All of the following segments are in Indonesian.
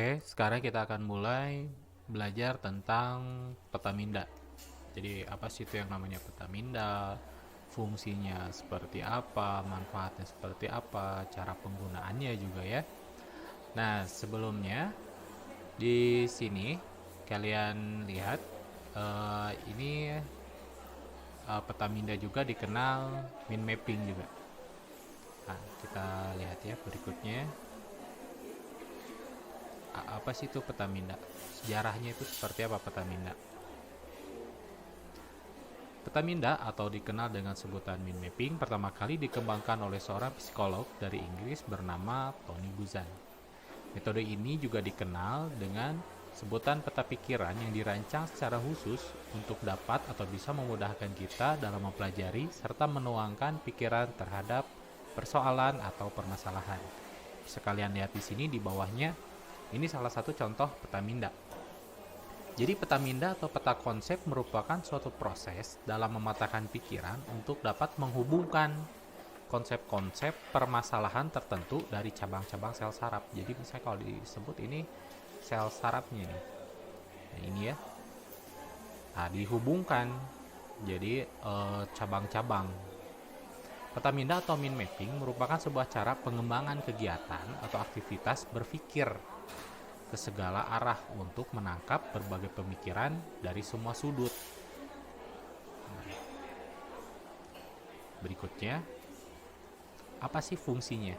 Oke, sekarang kita akan mulai belajar tentang petaminda. Jadi apa sih itu yang namanya petaminda, fungsinya seperti apa, manfaatnya seperti apa, cara penggunaannya juga ya. Nah, sebelumnya di sini kalian lihat ini petaminda juga dikenal min mapping juga. Nah, kita lihat ya berikutnya. Apa sih itu petaminda? Sejarahnya itu seperti apa petaminda? Petaminda atau dikenal dengan sebutan mind mapping pertama kali dikembangkan oleh seorang psikolog dari Inggris bernama Tony Buzan. Metode ini juga dikenal dengan sebutan peta pikiran yang dirancang secara khusus untuk dapat atau bisa memudahkan kita dalam mempelajari serta menuangkan pikiran terhadap persoalan atau permasalahan. Bisa kalian lihat di sini di bawahnya, ini salah satu contoh petaminda. Jadi petaminda atau peta konsep merupakan suatu proses dalam mematahkan pikiran untuk dapat menghubungkan konsep-konsep permasalahan tertentu dari cabang-cabang sel saraf. Jadi misalnya kalau disebut ini sel sarafnya nih. Nah, ini ya. Nah, dihubungkan jadi cabang-cabang. Petaminda atau mind mapping merupakan sebuah cara pengembangan kegiatan atau aktivitas berpikir ke segala arah untuk menangkap berbagai pemikiran dari semua sudut. Berikutnya, apa sih fungsinya?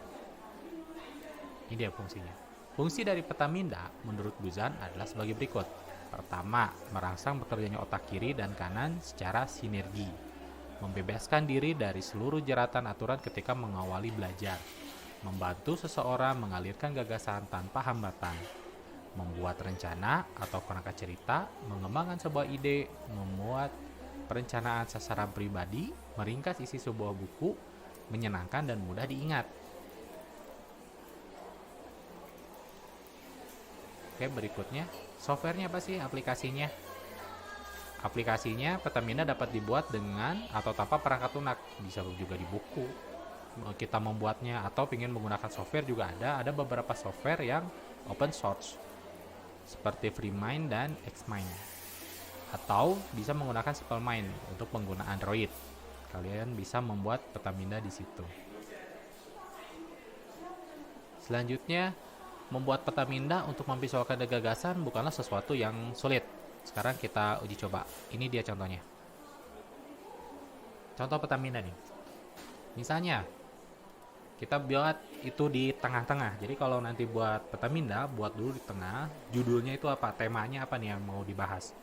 Ini dia fungsinya. Fungsi dari petaminda menurut Buzan adalah sebagai berikut. Pertama, merangsang bekerjanya otak kiri dan kanan secara sinergi. Membebaskan diri dari seluruh jeratan aturan ketika mengawali belajar. Membantu seseorang mengalirkan gagasan tanpa hambatan. Membuat rencana atau kerangka cerita, mengembangkan sebuah ide, membuat perencanaan sasaran pribadi, meringkas isi sebuah buku, menyenangkan dan mudah diingat. Oke, berikutnya, softwarenya apa sih aplikasinya? Aplikasinya Petaminda dapat dibuat dengan atau tanpa perangkat lunak, bisa juga di buku. Kita membuatnya atau ingin menggunakan software juga ada beberapa software yang open source seperti FreeMind dan Xmind. Atau bisa menggunakan SimpleMind untuk pengguna Android. Kalian bisa membuat petaminda di situ. Selanjutnya, membuat petaminda untuk memvisualkan gagasan bukanlah sesuatu yang sulit. Sekarang kita uji coba. Ini dia contohnya. Contoh petaminda nih. Misalnya, kita buat itu di tengah-tengah. Jadi kalau nanti buat petaminda, buat dulu di tengah. Judulnya itu apa? Temanya apa nih yang mau dibahas?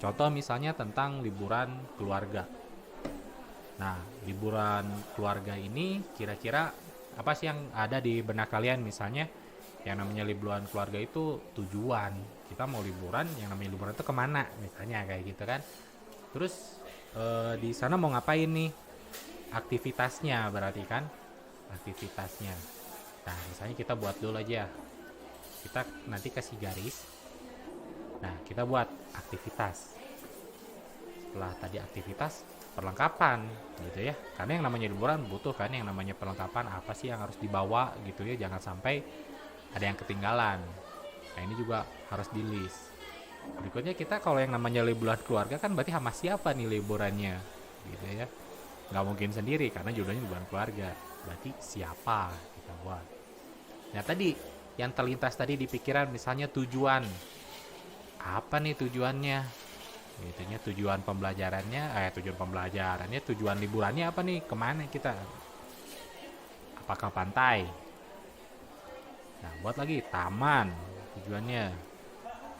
Contoh misalnya tentang liburan keluarga. Nah, liburan keluarga ini kira-kira apa sih yang ada di benak kalian? Misalnya yang namanya liburan keluarga itu tujuan. Kita mau liburan, yang namanya liburan itu kemana? Misalnya kayak gitu kan. Terus di sana mau ngapain nih? Aktivitasnya berarti kan? Aktivitasnya. Nah, misalnya kita buat dulu aja. Kita nanti kasih garis. Nah, kita buat aktivitas. Setelah tadi aktivitas, perlengkapan gitu ya. Karena yang namanya liburan butuh kan yang namanya perlengkapan, apa sih yang harus dibawa gitu ya. Jangan sampai ada yang ketinggalan. Nah, ini juga harus di list. Berikutnya kita kalau yang namanya liburan keluarga kan berarti sama siapa nih liburannya gitu ya. Nggak mungkin sendiri karena judulnya liburan keluarga. Berarti siapa kita buat. Nah, tadi yang terlintas tadi di pikiran misalnya tujuan. Apa nih tujuannya? Itunya tujuan pembelajarannya, tujuan liburannya apa nih? Kemana kita? Apakah pantai? Nah, buat lagi taman tujuannya,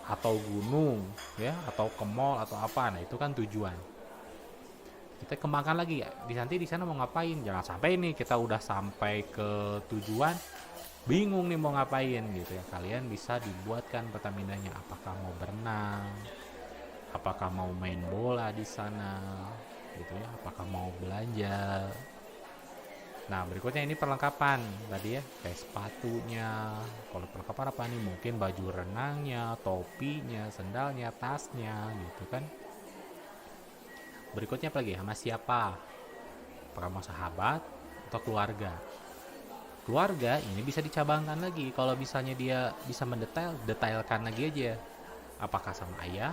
atau gunung, ya, atau ke mall atau apa? Nah, itu kan tujuan. Kita kembangkan lagi ya. Nanti di sana mau ngapain? Jangan sampai nih kita udah sampai ke tujuan, bingung nih mau ngapain gitu ya. Kalian bisa dibuatkan petamindanya. Apakah mau berenang? Apakah mau main bola di sana? Gitu ya. Apakah mau belanja? Nah, berikutnya ini perlengkapan tadi ya, kayak sepatunya. Kalau perlengkapan apa nih? Mungkin baju renangnya, topinya, sendalnya, tasnya gitu kan. Berikutnya apa lagi? Sama siapa? Apakah mau sahabat atau keluarga? Keluarga ini bisa dicabangkan lagi. Kalau misalnya dia bisa detailkan lagi aja. Apakah sama ayah,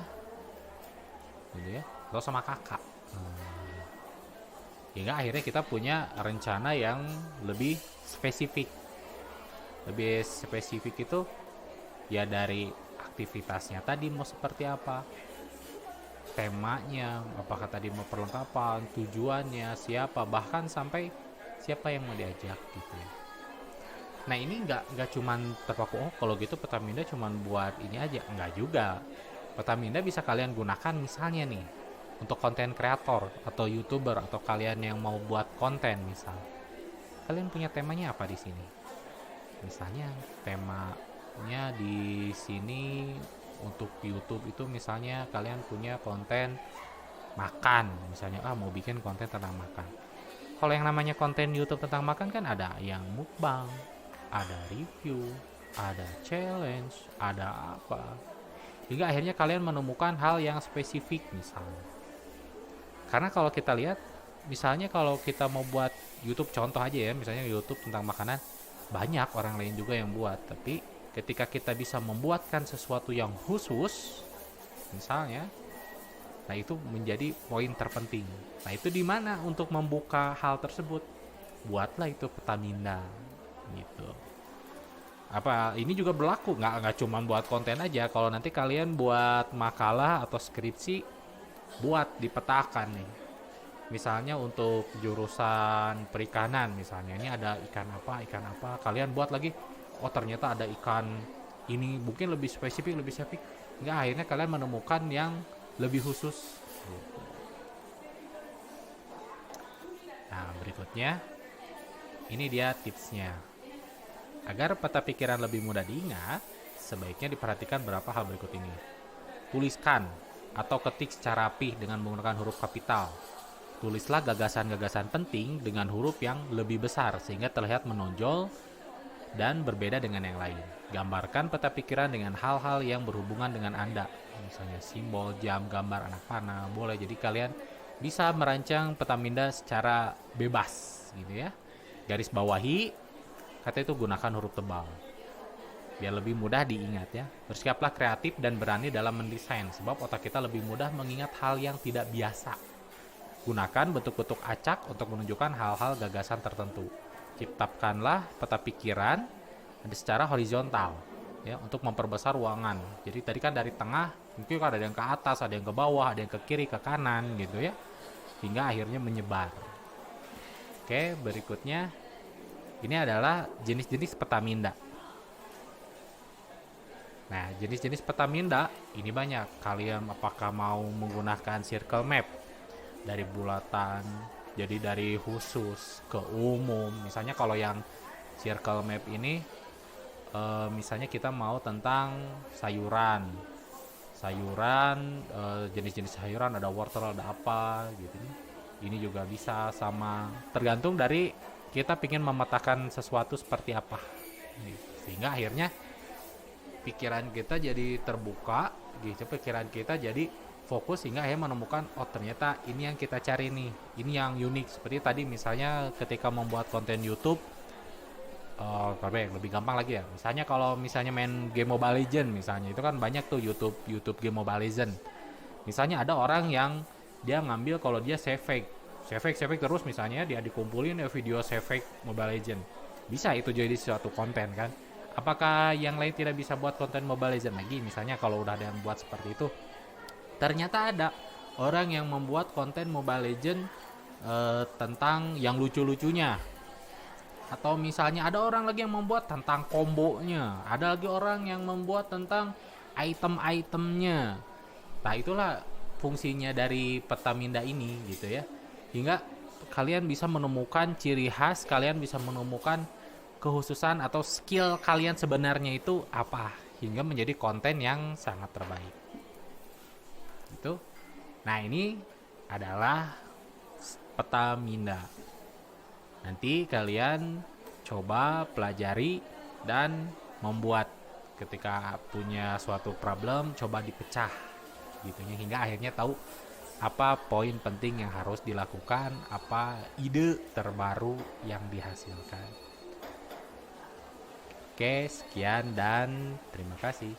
gitu ya, atau sama kakak. Hingga akhirnya kita punya rencana yang lebih spesifik. Lebih spesifik itu ya dari aktivitasnya tadi mau seperti apa, temanya, apakah tadi mau perlengkapan, tujuannya, siapa, bahkan sampai siapa yang mau diajak gitu ya. Nah ini nggak cuman terpaku, oh kalau gitu Pertamina cuman buat ini aja, nggak juga. Pertamina bisa kalian gunakan misalnya nih untuk konten kreator atau youtuber atau kalian yang mau buat konten misal. Kalian punya temanya apa di sini? Misalnya temanya di sini untuk YouTube itu misalnya kalian punya konten makan, misalnya mau bikin konten tentang makan. Kalau yang namanya konten YouTube tentang makan kan ada yang mukbang, ada review, ada challenge, ada apa. Hingga akhirnya kalian menemukan hal yang spesifik misalnya. Karena kalau kita lihat, misalnya kalau kita mau buat YouTube contoh aja ya, misalnya YouTube tentang makanan, banyak orang lain juga yang buat. Tapi ketika kita bisa membuatkan sesuatu yang khusus, misalnya, nah itu menjadi poin terpenting. Nah itu di mana untuk membuka hal tersebut? Buatlah itu Pertamina gitu. Apa ini juga berlaku nggak cuma buat konten aja. Kalau nanti kalian buat makalah atau skripsi, buat dipetakan nih. Misalnya untuk jurusan perikanan misalnya, ini ada ikan apa, kalian buat lagi, oh ternyata ada ikan ini, mungkin lebih spesifik, nggak, akhirnya kalian menemukan yang lebih khusus. Nah berikutnya, ini dia tipsnya. Agar peta pikiran lebih mudah diingat, sebaiknya diperhatikan beberapa hal berikut ini. Tuliskan atau ketik secara rapih dengan menggunakan huruf kapital. Tulislah gagasan-gagasan penting dengan huruf yang lebih besar sehingga terlihat menonjol dan berbeda dengan yang lain. Gambarkan peta pikiran dengan hal-hal yang berhubungan dengan Anda. Misalnya simbol, jam, gambar, anak panah, boleh. Jadi kalian bisa merancang peta minda secara bebas gitu ya. Garis bawahi, kata itu gunakan huruf tebal. Biar lebih mudah diingat ya. Bersikaplah kreatif dan berani dalam mendesain sebab otak kita lebih mudah mengingat hal yang tidak biasa. Gunakan bentuk-bentuk acak untuk menunjukkan hal-hal gagasan tertentu. Ciptakanlah peta pikiran secara horizontal ya untuk memperbesar ruangan. Jadi tadi kan dari tengah, mungkin ada yang ke atas, ada yang ke bawah, ada yang ke kiri, ke kanan gitu ya. Hingga akhirnya menyebar. Oke, berikutnya ini adalah jenis-jenis peta minda. Nah, jenis-jenis peta minda ini banyak. Kalian apakah mau menggunakan circle map dari bulatan, jadi dari khusus ke umum. Misalnya kalau yang circle map ini, misalnya kita mau tentang sayuran, jenis-jenis sayuran, ada wortel, ada apa gitu. Ini juga bisa, sama tergantung dari kita ingin memetakan sesuatu seperti apa. Sehingga akhirnya pikiran kita jadi terbuka gitu, pikiran kita jadi fokus sehingga akhirnya menemukan, oh ternyata ini yang kita cari nih, ini yang unik. Seperti tadi misalnya ketika membuat konten YouTube, lebih gampang lagi ya, misalnya kalau misalnya main game Mobile Legend misalnya, itu kan banyak tuh YouTube game Mobile Legend. Misalnya ada orang yang dia ngambil kalau dia save fake terus, misalnya dia dikumpulin video save fake Mobile Legend, bisa itu jadi suatu konten kan. Apakah yang lain tidak bisa buat konten Mobile Legend lagi? Misalnya kalau udah ada yang buat seperti itu, ternyata ada orang yang membuat konten Mobile Legend tentang yang lucu-lucunya. Atau misalnya ada orang lagi yang membuat tentang kombonya. Ada lagi orang yang membuat tentang item-itemnya. Nah itulah fungsinya dari peta minda ini gitu ya. Hingga kalian bisa menemukan ciri khas, kalian bisa menemukan kekhususan atau skill kalian sebenarnya itu apa, hingga menjadi konten yang sangat terbaik gitu. Nah ini adalah peta minda. Nanti kalian coba pelajari dan membuat. Ketika punya suatu problem, coba dipecah gitu ya, hingga akhirnya tahu apa poin penting yang harus dilakukan, apa ide terbaru yang dihasilkan. Oke, sekian dan terima kasih.